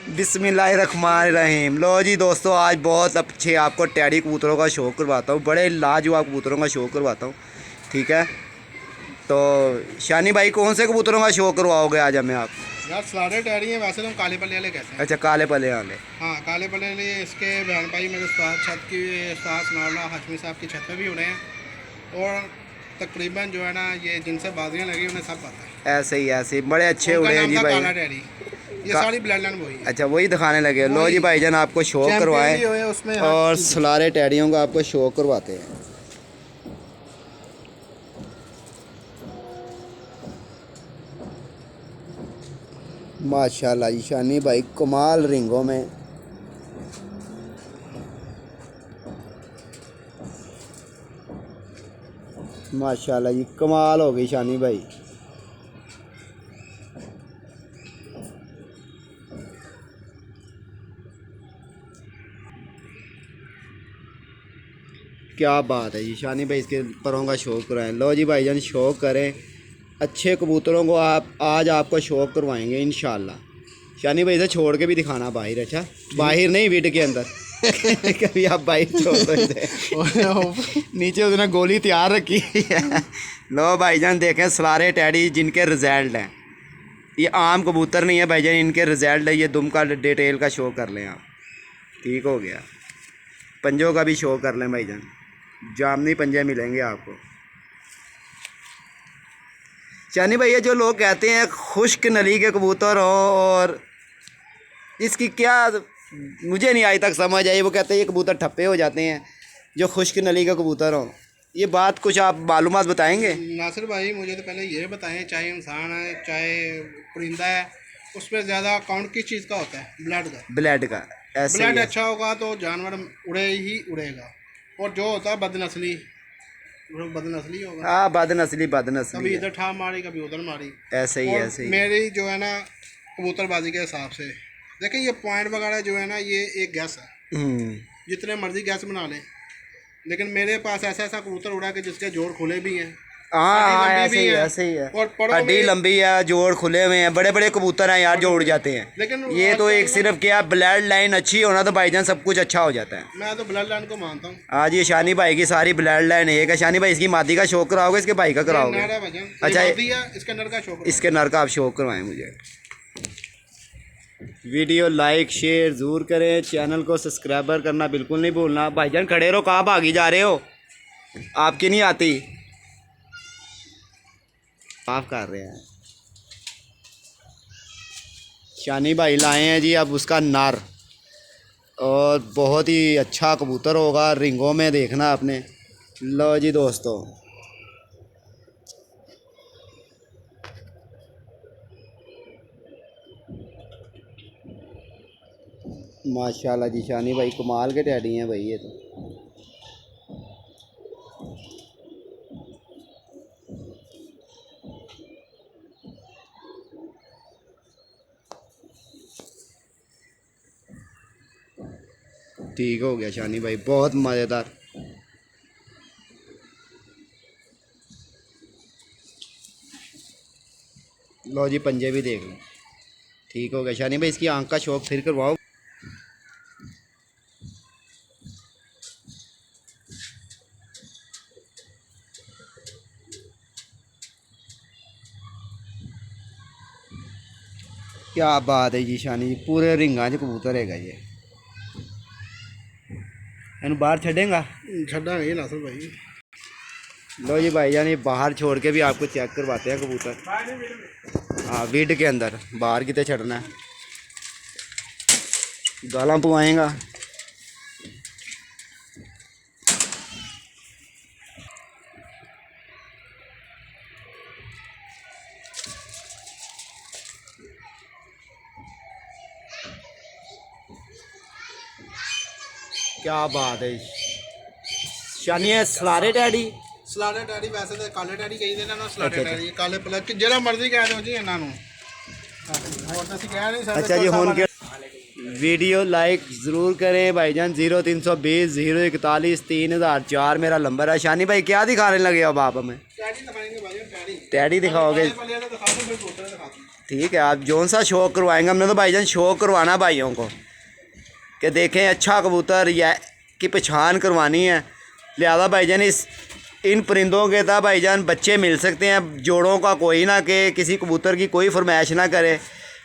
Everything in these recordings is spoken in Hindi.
बिस्मिल्लाहिर्रहमानिर्रहीम। लो जी दोस्तों, आज बहुत अच्छे आपको टैडी कबूतरों का शौक़ करवाता हूँ, बड़े लाजवाब कबूतरों का शौक़ करवाता हूँ। ठीक है, तो शानी भाई कौन से कबूतरों का शौक़ करवाओगे आज हमें आप? यार सारे टैडी हैं, वैसे तो हम काले पल्ले वाले कहते हैं। अच्छा, काले पले वाले। हाँ, काले पल्ले वाले इसके बहन भाई मेरे उस्ताद छत की उस्ताद सनाउल्लाह हाशमी साहब की छत पे भी उड़े हैं, और तकरीबन जो है ना ये जिनसे बाजियाँ लगी उन्हें सब पता है। ऐसे ही बड़े अच्छे उड़े हैं जी भाई। काला टैडी, ये सारी ब्लड लाइन वही है। अच्छा, वही दिखाने लगे। लो जी भाईजान, आपको शौक़ करवाए और सलारे टैडियों का आपको शौक़ करवाते हैं। माशाल्लाह जी, शानी भाई कमाल रिंगों में। माशाल्लाह जी, कमाल हो गई शानी भाई। क्या बात है जी, शानी भाई इसके परों का शौक़ कराएं। लो जी भाईजान, शौक़ करें अच्छे कबूतरों को। आप आज आपको शौक़ करवाएंगे इंशाल्लाह। शानी भाई से छोड़ के भी दिखाना बाहर। अच्छा, बाहर नहीं, वीड के अंदर। कभी आप बाहर छोड़ दो। नीचे उसने गोली तैयार रखी है। लो भाईजान देखें, सलारे टैडी जिनके रिजल्ट हैं। ये आम कबूतर नहीं है भाईजान, इनके रिजल्ट है। ये दुम का डिटेल का शो कर लें आप। ठीक हो गया, पंजों का भी शो कर लें भाईजान, जामनी पंजे मिलेंगे आपको। शानी भैया, जो लोग कहते हैं खुश्क नली के कबूतर हो, और इसकी क्या मुझे नहीं आज तक समझ आई। वो कहते हैं ये कबूतर ठप्पे हो जाते हैं जो खुश्क नली के कबूतर हो। ये बात कुछ आप मालूमात बताएंगे? नासिर भाई, मुझे तो पहले ये बताएं, चाहे इंसान है चाहे परिंदा है, उस पर ज़्यादा काउंट किस चीज़ का होता है? ब्लड का। ब्लड का। ऐसे ब्लड अच्छा होगा तो जानवर उड़े ही उड़ेगा, और जो होता है बदनस्ली, बदनस्ली होगा। हाँ, बदनस्ली कभी इधर ठा मारी, कभी उधर मारी। ऐसे ही मेरी जो है ना कबूतरबाजी के हिसाब से देखें, ये पॉइंट वगैरह जो है ना, ये एक गैस है। जितने मर्जी गैस बना लें, लेकिन मेरे पास ऐसा कबूतर उड़ा कि जिसके जोड़ खुले भी हैं। हाँ, ऐसे ही है। और हड्डी लंबी है, जोड़ खुले हुए हैं। बड़े बड़े कबूतर हैं यार जो उड़ जाते हैं। लेकिन ये तो एक सिर्फ क्या, ब्लड लाइन अच्छी होना तो भाईजान सब कुछ अच्छा हो जाता है। मैं तो ब्लड लाइन को मानता हूँ। आज ये शानी भाई की सारी ब्लड लाइन एक है। शानी भाई, इसकी मादी का शौक कराओगे, इसके भाई का कराओगे? अच्छा, इसके नर का शौक, इसके नर का आप शौक करवाएं मुझे। वीडियो लाइक शेयर ज़रूर करें, चैनल को सब्सक्राइबर करना बिल्कुल नहीं भूलना। भाईजान खड़े रहो, कहाँ भागी जा रहे हो? आपकी नहीं आती, माफ़ कर रहे हैं। शानी भाई लाए हैं जी अब उसका नर, और बहुत ही अच्छा कबूतर होगा, रिंगों में देखना आपने। लो जी दोस्तों, माशाल्लाह जी, शानी भाई कमाल के टैडी हैं भाई ये तो। ठीक हो गया शानी भाई, बहुत मज़ेदार। लो जी, पंजे भी देख लो। ठीक हो गया शानी भाई, इसकी आंख का शौक फिर करवाओ। क्या बात है जी शानी जी, पूरे रिंगा च कबूतर है ये। इन बाहर छेंगा छड़ा नहीं नासिर भाई। लो जी भाई जान, ये बाहर छोड़ के भी आपको चेक करवाते हैं कबूतर। हाँ, वीड के अंदर, बाहर कितने छड़ना है, गाला पवाएगा। क्या बात है शानी, है सलारे डैडी। सलारे डैडी वैसे तो काले डैडी कही ना, सलारे डैडी काले पलक जरा मर्जी कह दो जी इन्हों। अच्छा जी, हुन के वीडियो लाइक ज़रूर करें भाईजान। 0320 041 3004 मेरा नंबर है। शानी भाई क्या दिखाने लगे अब आप हमें? टैडी दिखाएंगे भाई, टैडी दिखाओगे? ठीक है, आप जौन सा शौक करवाएंगे, हमने तो भाईजान शौक करवाना भाइयों को कि देखें अच्छा कबूतर या की पहचान करवानी है। लिहाजा भाईजान इन परिंदों के था भाईजान बच्चे मिल सकते हैं, जोड़ों का कोई ना कि किसी कबूतर की कोई फरमाइश ना करे,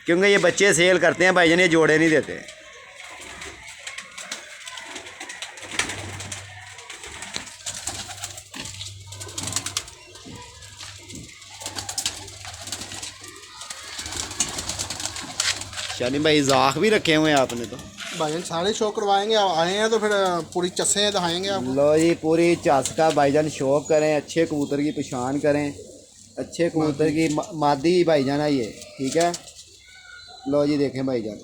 क्योंकि ये बच्चे सेल करते हैं भाईजान, ये जोड़े नहीं देते। शानी भाई जाख भी रखे हुए हैं आपने तो। भाईजान सारे शौक करवाएंगे, आप आए हैं तो फिर पूरी चस्सें दिखाएंगे आपको। लो जी, पूरी चस का भाईजान शौक करें, अच्छे कबूतर की पहचान करें, अच्छे कबूतर की मादी भाईजान है ये, ठीक है। लो जी देखें भाईजान,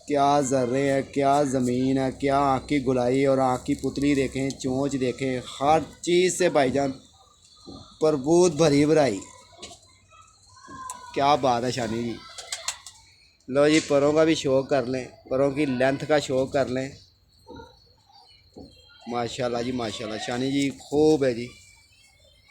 क्या ज़र्रे है, क्या ज़मीन है, क्या आँख की गुलाई और आँख की पुतली देखें, चोंच देखें, हर चीज़ से भाईजान प्रबूत भरी भराई। क्या बात है शानी जी। लो जी, परों का भी शौक कर लें, परों की लेंथ का शौक कर लें। माशाल्लाह जी माशाल्लाह, शानी जी खूब है जी।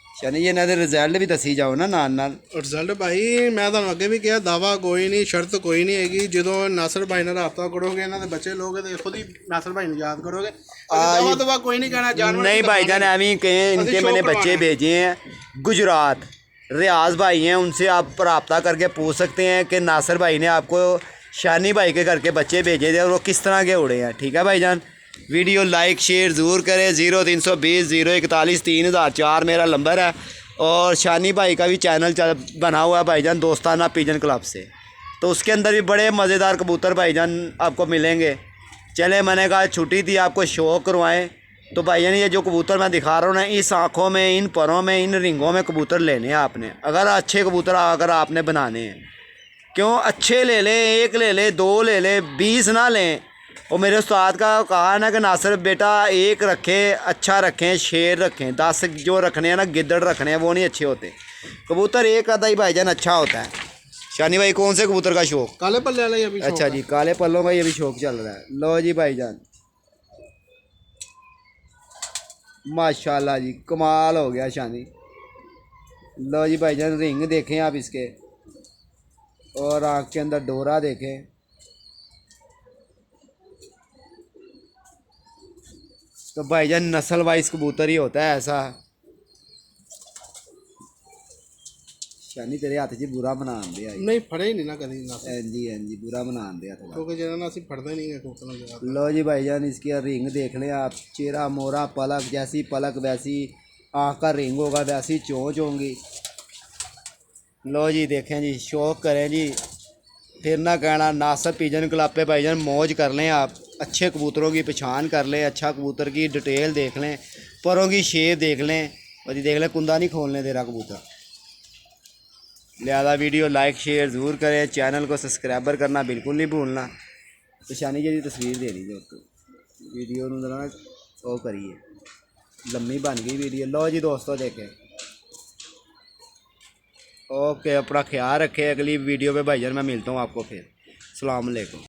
शानी जी इन्होंने रिजल्ट भी दसी जाओ ना नाल। रिजल्ट भाई मैं तो अगे भी किया, दावा कोई नहीं, शर्त कोई नहीं हैगी। जो नासिर भाई ने रब्ता करोगे, इन्होंने बच्चे लोगे तो खुद ही नासिर भाई ने याद करोगे। दावा तो कोई नहीं कहना, जानवर नहीं भाईजान, अभी कहें इनके मैंने बच्चे भेजे हैं गुजरात, रियाज भाई हैं, उनसे आप रब्ता करके पूछ सकते हैं कि नासिर भाई ने आपको शानी भाई के करके बच्चे भेजे थे और वो किस तरह के उड़े हैं। ठीक है भाईजान, वीडियो लाइक शेयर ज़रूर करें। 0320 041 3004 मेरा नंबर है, और शानी भाई का भी चैनल बना हुआ है भाईजान, दोस्ताना पिजन क्लब से, तो उसके अंदर भी बड़े मज़ेदार कबूतर भाईजान आपको मिलेंगे। चले, मैंने कहा छुट्टी थी आपको शौक करवाएं, तो भाईजान ये जो कबूतर मैं दिखा रहा हूँ ना, इस आँखों में, इन परों में, इन रिंगों में कबूतर लेने हैं आपने, अगर अच्छे कबूतर अगर आपने बनाने हैं। क्यों, अच्छे ले लें, एक ले लें, दो ले लें, 20 ना लें। और मेरे उस्ताद का कहा ना कि नासिर बेटा एक रखें, अच्छा रखें, शेर रखें, 10 जो रखने हैं ना, गिद्दड़ रखने हैं, वो नहीं अच्छे होते। कबूतर एक आधा ही भाईजान अच्छा होता है। शानी भाई कौन से कबूतर का शौक? काले पल्ले वाला ही अभी अच्छा जी, काले पल्लों का ये भी शौक चल रहा है। लो जी भाईजान माशाल्लाह जी, कमाल हो गया शानी। लो जी भाईजान, रिंग देखें आप इसके, और आँख के अंदर डोरा देखें। तो भाईजान नस्ल वाइज कबूतर ही होता है ऐसा। शानी तेरे हाथ च बुरा बना दे आई नहीं फड़े ही नहीं ना कभी ना, हाँ जी बुरा बना दे थोड़ा, क्योंकि जो ना असं फड़ते नहीं है कबूतरों के साथ। लो जी भाईजान, इसकी रिंग देख लें आप, चेहरा मोरा, पलक जैसी पलक वैसी, आँख का रिंग होगा वैसी चोंच होंगी। लो जी देखें जी, शौक करें जी, फिर ना कहना। नासिर पिजन क्लब पे भाईजान मौज कर लें आप, अच्छे कबूतरों की पहचान कर लें, अच्छा कबूतर की डिटेल देख लें, परों की शेप देख लें, और ये देख लें कुंदा नहीं खोलने दे रहा कबूतर। लिहाजा वीडियो लाइक शेयर ज़रूर करें, चैनल को सब्सक्राइबर करना बिल्कुल नहीं भूलना। तो शानी जी तस्वीर दे दी दोस्तों, वीडियो जरा वो करिए, लम्मी बन गई वीडियो। लो जी दोस्तों देखें, ओके, अपना ख्याल रखें। अगली वीडियो पे भाईजान मैं मिलता हूँ आपको फिर। अस्सलाम वालेकुम।